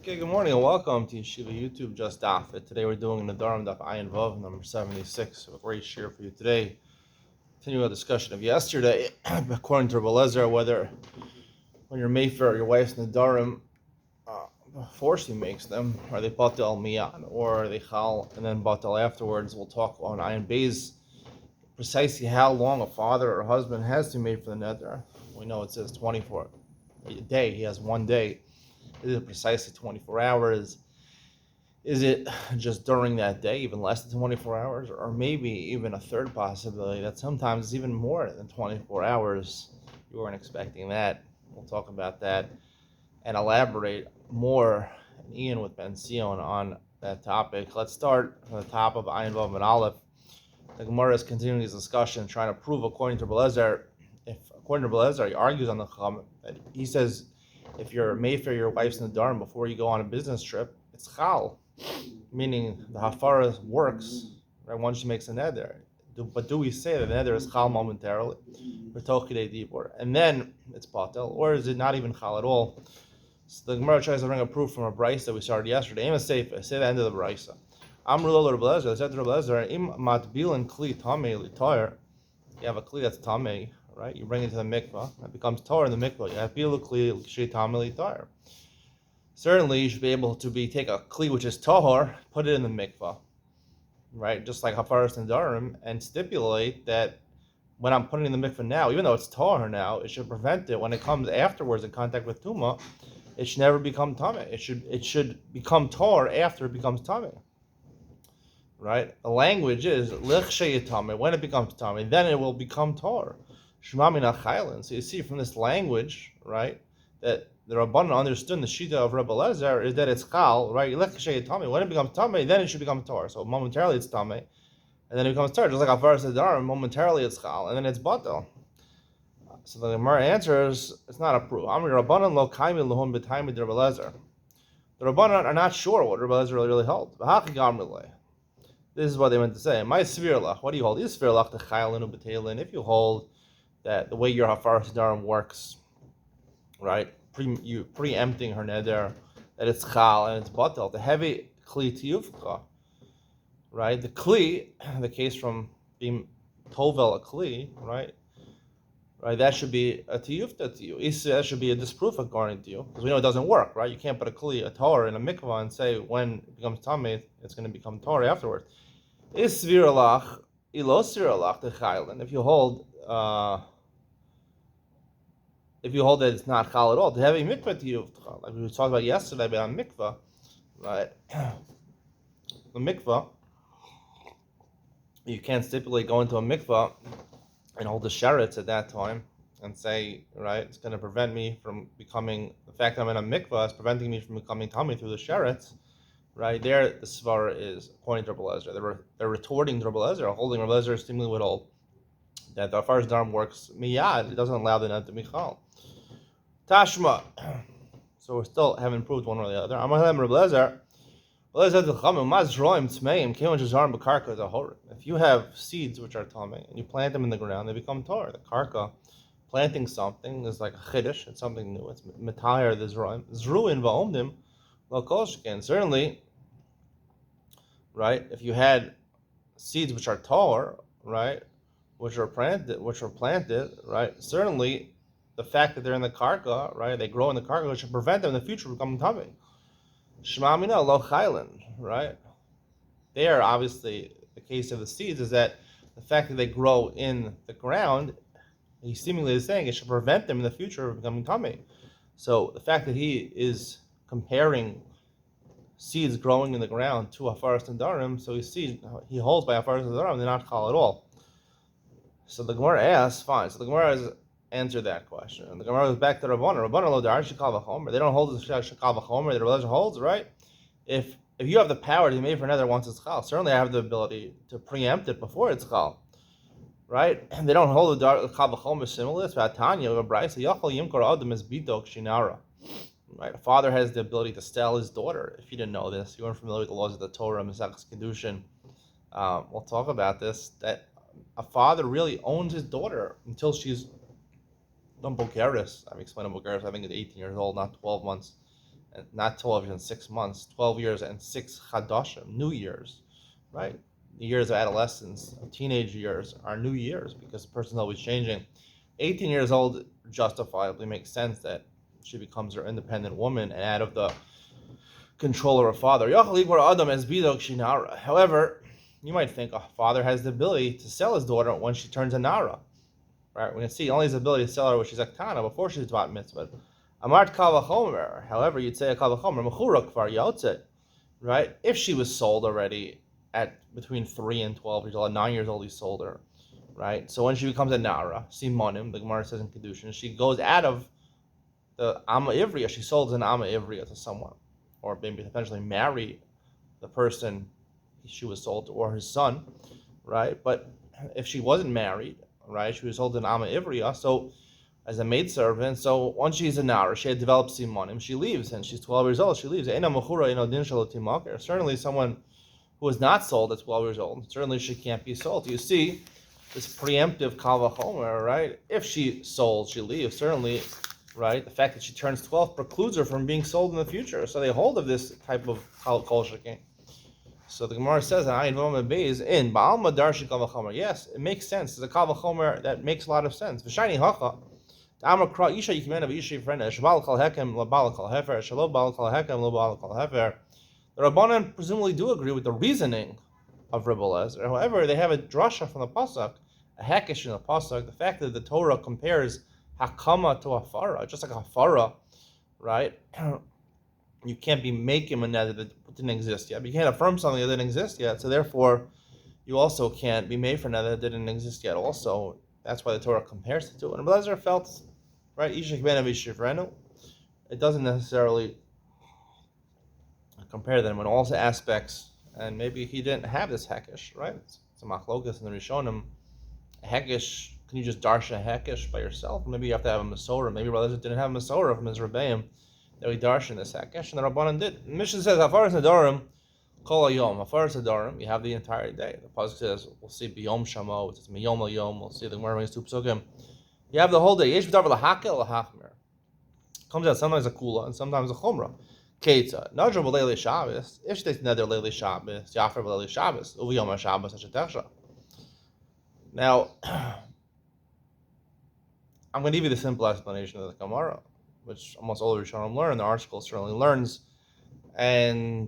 Okay, good morning and welcome to Yeshiva YouTube Just Daf It. Today we're doing Nedarim Daf Ayin Vav number 76. A great share for you today. Continuing our discussion of yesterday, according to Rabbi Lezer, whether when you're Mayfair or your wife's Nedarim, before she makes them, are they Batal Miyan or are they Chal and then Batal afterwards? We'll talk on Ayin Bays precisely how long a father or husband has to make for the Neder. We know it says 24 a day, he has 1 day. Is it precisely 24 hours? Is it just during that day, even less than 24 hours? Or maybe even a third possibility that sometimes it's even more than 24 hours. You weren't expecting that. We'll talk about that and elaborate more, Ian with Ben Sion, on that topic. Let's start from the top of Ayin Vav and Aleph. The Gemara is continuing this discussion, trying to prove, according to Belezer, according to Belezer, he argues on the Chum that he says if you're Mayfair, your wife's in the Dharm before you go on a business trip, it's Chal, meaning the Hafara works right once she makes a neder. But do we say that the neder is Chal momentarily, and then it's Batel, or is it not even Chal at all? So the Gemara tries to bring a proof from a brisa that we started yesterday. Aim is safe. Say the end of the brisa. Amrullah Rabbi Lezer. Said to Rabbi Lezer, Im matbilan kli tamei litoyer. You have a kli that's tamei, right? You bring it to the mikvah. It becomes tar in the mikvah. You have bilu kli she tamei litoyer. Certainly, you should be able to take a kli which is tahor, put it in the mikvah, right? Just like hafaras and darim, and stipulate that when I'm putting it in the mikvah now, even though it's tahor now, it should prevent it when it comes afterwards in contact with tuma. It should never become tameh. It should become tar after it becomes tameh. Right? The language is lichsheyitame. When it becomes tameh, then it will become tar. Shema min ha'chaylin. So you see from this language, right, that the Rabbanan understood the shita of Rabbi Lezer is that it's chal, right? Lichsheyitame. When it becomes tameh, then it should become tar. So momentarily it's tameh, and then it becomes tar. Just like Avaras Nedarim, momentarily it's chal, and then it's batel. So the Gemara answers, it's not a proof. Amri Rabbanan lo kaimi lahum b'taimi Rabbi Lezer. The Rabbanan are not sure what Rabbi Lezer really held. This is what they meant to say. My svirlach, what do you hold? Is svirlach the chaylin u'betelin? If you hold that the way your hafaras darim works, right, preempting her neder, that it's chal and it's batel, the heavy kli tiyufka, right? The kli, the case from being tovel a kli, right, that should be a tiyufta to you. That should be a disproof according to you, because we know it doesn't work, right? You can't put a kli, a tar in a mikvah and say when it becomes tameh, it's going to become tar afterwards. Is sviralach, ilo sviralach the chaylin. If you hold that it's not chal at all, to have a mikvah tiyufta, like we talked about yesterday about a mikvah, right? The mikvah, you can't stipulate going to a mikvah and hold the sheretz at that time and say, right, it's going to prevent me from becoming, the fact that I'm in a mikvah is preventing me from becoming tummy through the sheretz, right? There, the svara is according to Rabbi Lezer. They're retorting to Rabbi Lezer, holding Rabbi Lezer seemingly would hold that the Afar's Dharm works miyad, it doesn't allow the net to be chal. Tashma. So we still haven't proved one or the other. Amalem Rabbi Lezer. If you have seeds which are tamei and you plant them in the ground, they become tar. The karka, planting something is like a chiddush. It's something new. It's metayer the zruim. Zruin va'omdim l'kolshken. Certainly, right? If you had seeds which are tar, right, which are planted, right? Certainly, the fact that they're in the karka, right, they grow in the karka, should prevent them in the future from becoming tamei. Shema mina lo chaylin, right? There, obviously, the case of the seeds is that the fact that they grow in the ground, he seemingly is saying it should prevent them in the future of becoming tamei. So the fact that he is comparing seeds growing in the ground to hafaras and darim, so he holds by hafaras and darim, they're not chal at all. So the Gemara asks, fine. So the Gemara has answered that question. And the Gemara goes back to Rabbanan. Rabbanan lo dar shekal v'chomer. They don't hold the shekal v'chomer that Rabbanan holds, right? If you have the power to make for another once it's chal, certainly I have the ability to preempt it before it's chal, right? And they don't hold the dar shekal v'chomer similar. It's about Tanya of a brayso yachol yimkor adam es bito kshinara. Right? A father has the ability to sell his daughter. If you didn't know this, you weren't familiar with the laws of the Torah, Mesachas Kedushin. We'll talk about this. That a father really owns his daughter until she's Bokeris. I've explained Bokeris. I think it's 18 years old, not 12 months not 12 years and 6 months, 12 years and 6 chadashim, new years, right? The years of adolescence, of teenage years are new years because the person's always changing. 18 years old justifiably makes sense that she becomes her independent woman and out of the control of her father. However, you might think a father has the ability to sell his daughter when she turns a nara. Right? We can see he only has the ability to sell her when she's aktana, before she's bat mitzvah. Amart kal v'chomer. However, you'd say a kal v'chomer mechura kfar yotzet. Right? If she was sold already at between 3 and 12 years old, at 9 years old, he sold her. Right? So when she becomes a nara, simonim, the Gemara says in Kedushin, she goes out of the Amma Ivriya. She sold an Amma Ivriya to someone, or maybe potentially marry the person she was sold to, or his son, right? But if she wasn't married, right, she was sold an Amma Ivriya, so as a maidservant. So once she's a nara, she had developed simonim, she leaves, and she's 12 years old. She leaves. Certainly, someone who was not sold at 12 years old, certainly she can't be sold. You see, this preemptive kal v'chomer, right? If she sold, she leaves. Certainly, right? The fact that she turns 12 precludes her from being sold in the future. So they hold of this type of kol shekin. So the Gemara says, in Ba'alma Darshi kal v'chomer. Yes, it makes sense. It's a kal v'chomer that makes a lot of sense. V'shayni hacha. The Rabbanan presumably do agree with the reasoning of Rebbe Lezer. However, they have a drasha from the pasuk, a hekesh in the pasuk. The fact that the Torah compares hakama to hafara, just like a hafara, right? You can't be making a neder that didn't exist yet. But you can't affirm something that didn't exist yet. So therefore, you also can't be made for a neder that didn't exist yet. Also, that's why the Torah compares the two. And Rebbe Lezer felt, right, it doesn't necessarily compare them in all aspects, and maybe he didn't have this hekesh, right? It's a machlokas in the Rishonim. A hekesh, can you just darsha a hekesh by yourself? Maybe you have to have a Masorah. Maybe brothers didn't have a Masorah from his Rebbeim that we darshan this hekesh, and the Rabbanan did. The Mishnah says, Hafaras Nedarim, Kol Hayom. Hafaras Nedarim, you have the entire day. The pasuk says, we'll see Biyom Shamo, it's Miyom L'Yom, we'll see the Gemara brings two psukim. You have the whole day. Yesh b'davar l'hakel l'hachmer. Comes out sometimes a kula and sometimes a chumrah. Keita. Nadra b'leili Shabbos. If she takes neder leili Shabbos, Yafar b'leili Shabbos, uviyom HaShabbos hashetechsha. Now, I'm going to give you the simple explanation of the Gemara, which almost all the Rishonim learn, the article certainly learns, and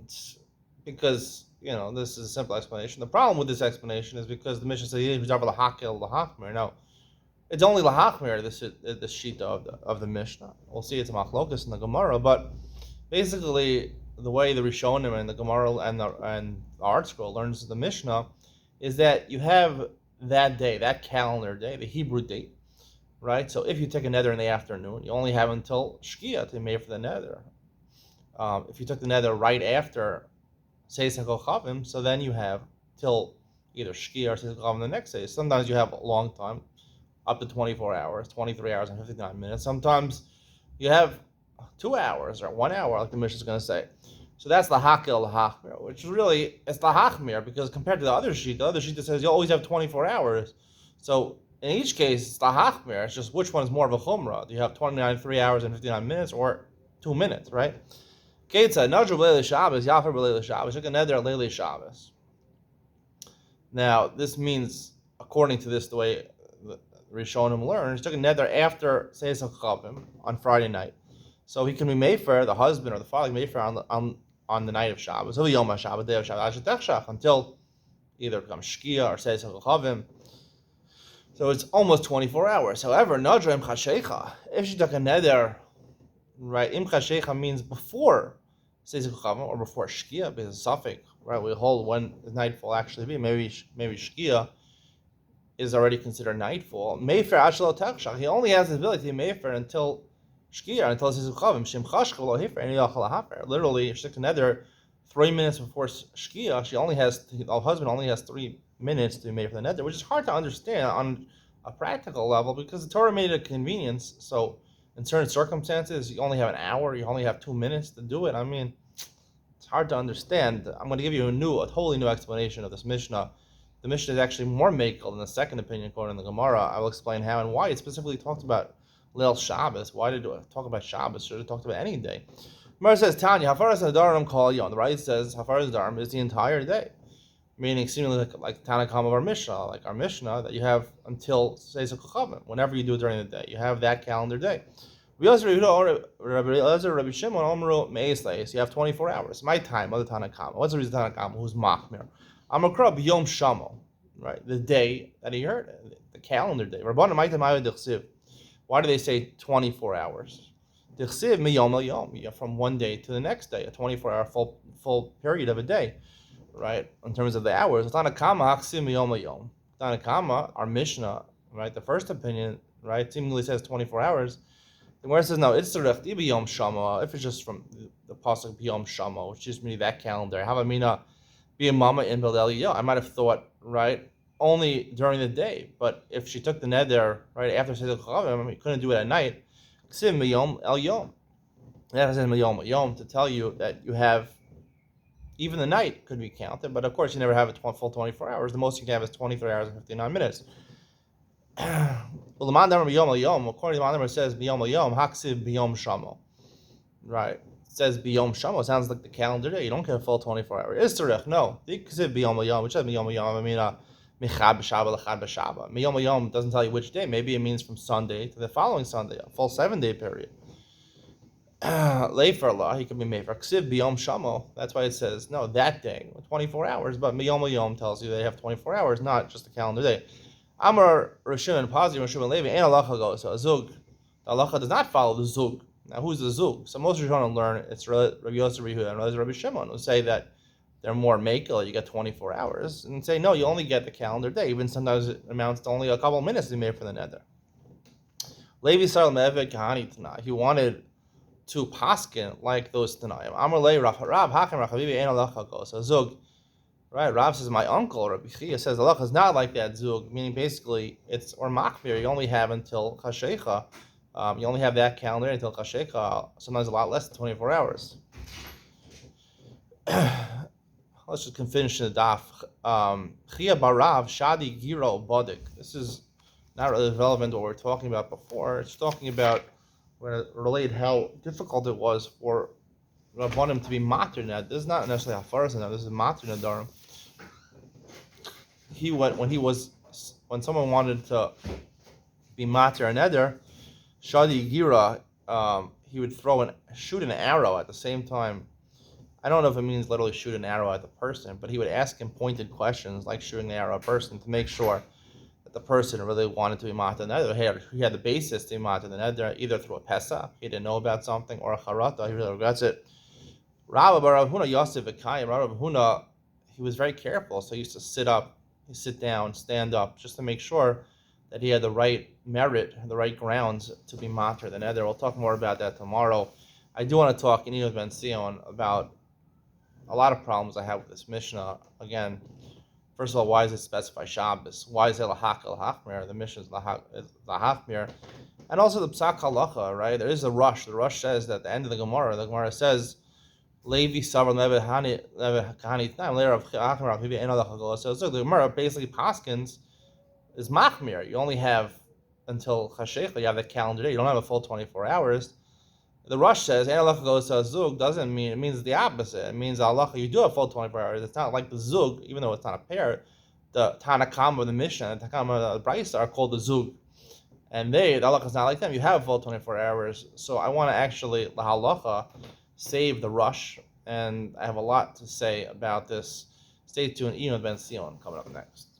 because this is a simple explanation. The problem with this explanation is because the Mishnah says yesh b'davar l'hakel l'hachmer. Now, it's only lahachmir, the shita of the Mishnah. We'll see it's a machlokas in the Gemara, but basically the way the Rishonim and the Gemara and the Art Scroll learns the Mishnah is that you have that day, that calendar day, the Hebrew date, right? So if you take a neder in the afternoon, you only have until Shkia to make for the neder. If you took the neder right after Seis HaKochavim, so then you have till either Shkia or Seis HaKochavim the next day. Sometimes you have a long time, up to 24 hours, 23 hours and 59 minutes. Sometimes you have 2 hours or 1 hour, like the Mishnah is going to say. So that's the hakel hachmir, which is really, it's the hachmir, because compared to the other sheet says you always have 24 hours. So in each case, it's the hachmir. It's just which one is more of a chumrah. Do you have 3 hours and 59 minutes or 2 minutes, right? Keitza, nadru b'leili Shabbos, yafer b'leili Shabbos, shuk neder leili Shabbos. Now, this means, according to this, the way Rishonim learns, took a neder after Seis HaKochavim on Friday night, so he can be mefer, the husband or the father can be mefer on the night of Shabbos, or Yom HaShabbat, day of Shabbat, until either it becomes Shkia or Seis HaKochavim. So it's almost 24 hours. However, Nadra Im Chashecha, if she took a neder, right? Im Chashecha means before Seis HaKochavim or before Shkia, because it's suffix, right? We hold when the nightfall actually be. Maybe Shkia is already considered nightfall. Mefer Ashlo Takshach. He only has the ability to Mefer until Shkia, until Seis HaKochavim. Shem Chashka V'lo Hefer and Yachal HaHafer. Literally, if she took a neder 3 minutes before Shkia, the husband only has 3 minutes to be made for the neder, which is hard to understand on a practical level because the Torah made it a convenience. So in certain circumstances, you only have an hour, you only have 2 minutes to do it. I mean, it's hard to understand. I'm going to give you a totally new explanation of this Mishnah. The Mishnah is actually more makel than the second opinion quoted in the Gemara. I will explain how and why it specifically talked about Leil Shabbos. Why did it talk about Shabbos? Should have talked about any day. Gemara says, Tanya, Hafaras Nedarim Kol Yom. The right says Hafaras Nedarim is the entire day, meaning seemingly like Tanakam of our Mishnah, like our Mishnah, that you have until Seis HaKochavim, whenever you do it during the day. You have that calendar day. Rabbi Shimon, you have 24 hours. My time, other Tanakam. What's the reason Tanakam? Who's Machmir? Amakra B'Yom Shamo, right? The day that he heard it, the calendar day. Why do they say 24 hours? From one day to the next day, a 24-hour full period of a day, right? In terms of the hours, Tanakama, our Mishnah, right? The first opinion, right, seemingly says 24 hours. The Gemara says no. It's b'yom shama. If it's just from the pasuk b'yom shama, which just means that calendar. How about mina be a mama in Beleliyah? I might have thought right only during the day, but if she took the neder right after Seder Chavim, you couldn't do it at night. Ksiv miyom el yom. That says miyom yom to tell you that you have even the night could be counted, but of course you never have a full 24 hours. The most you can have is 23 hours and 59 minutes. According to the Mandarin, it says biyom yom haksiv biyom shamo. Right. It says biyom shamo. It sounds like the calendar day. You don't get a full 24 hours. Istarech, no. Diksiv biyom yom, which says biyom yom. I mean, michad b'shaba lechad b'shaba. Biyom yom doesn't tell you which day. Maybe it means from Sunday to the following Sunday, a full 7-day period. Leifer Allah, he could be made for ksiv biyom shamo. That's why it says no that day, 24 hours. But biyom yom tells you they have 24 hours, not just the calendar day. Amar Rishon and Pazi, Rishon and Levi, and halacha goes. So a zug, the halacha does not follow the zug. Now, who's the zug? So most Rishonim learn it's Rabbi Yosef Yehuda and Rabbi Shimon who say that they're more makel. You get 24 hours, and say no, you only get the calendar day. Even sometimes it amounts to only a couple of minutes to be made for the neder. Levi Sar Meved Kahani Tanah. He wanted to paskin like those Tanaim. Amar Le Rav Hakim Rachavivi and halacha goes. So zug. Right, Rav says my uncle Rabbi Chia says Allah is not like that zug, meaning basically it's or machmir. You only have until kashecha. You only have that calendar until kashecha. Sometimes a lot less than 24 hours. Let's just finish the daf. Chia barav shadi giro bodik. This is not really relevant to what we were talking about before. It's talking about when it related how difficult it was for Rabbanim to be matir. Now this is not necessarily hafaras. Now this is matir nadarim. When someone wanted to be matir and neder, shadi gira, he would shoot an arrow at the same time. I don't know if it means literally shoot an arrow at the person, but he would ask him pointed questions like shooting an arrow at a person to make sure that the person really wanted to be matir and neder. He had the basis to be matir and neder either through a pesach, he didn't know about something, or a charata, he really regrets it. Rav Huna Yosef Ekayim, Rav Huna, he was very careful, so he used to sit down, stand up, just to make sure that he had the right merit, the right grounds to be matir the neder. We'll talk more about that tomorrow. I do want to talk in Ben Sion about a lot of problems I have with this Mishnah. Again, first of all, why does it specify Shabbos? Why is it lahak el-hachmir? The Mishnah is lahachmir. And also the psak halacha, right? There is a rush. The rush says that at the end of the Gemara says, Levi Savar Leve Kahani Time later of Achmar Maybe another. So the Gemara basically paskins is machmir. You only have until Chashech, you have the calendar day. You don't have a full 24 hours. The Rush says Analacha goes to a zug doesn't mean, it means the opposite. It means halacha you do have full 24 hours. It's not like the zug, even though it's not a pair. The Tanakam of the Mishnah and the Tanakam of the Brisa are called the zug. And the halacha is not like them. You have full 24 hours. So I want to actually, the halacha, save the rush, and I have a lot to say about this. Stay tuned. Ian Ben Sion coming up next.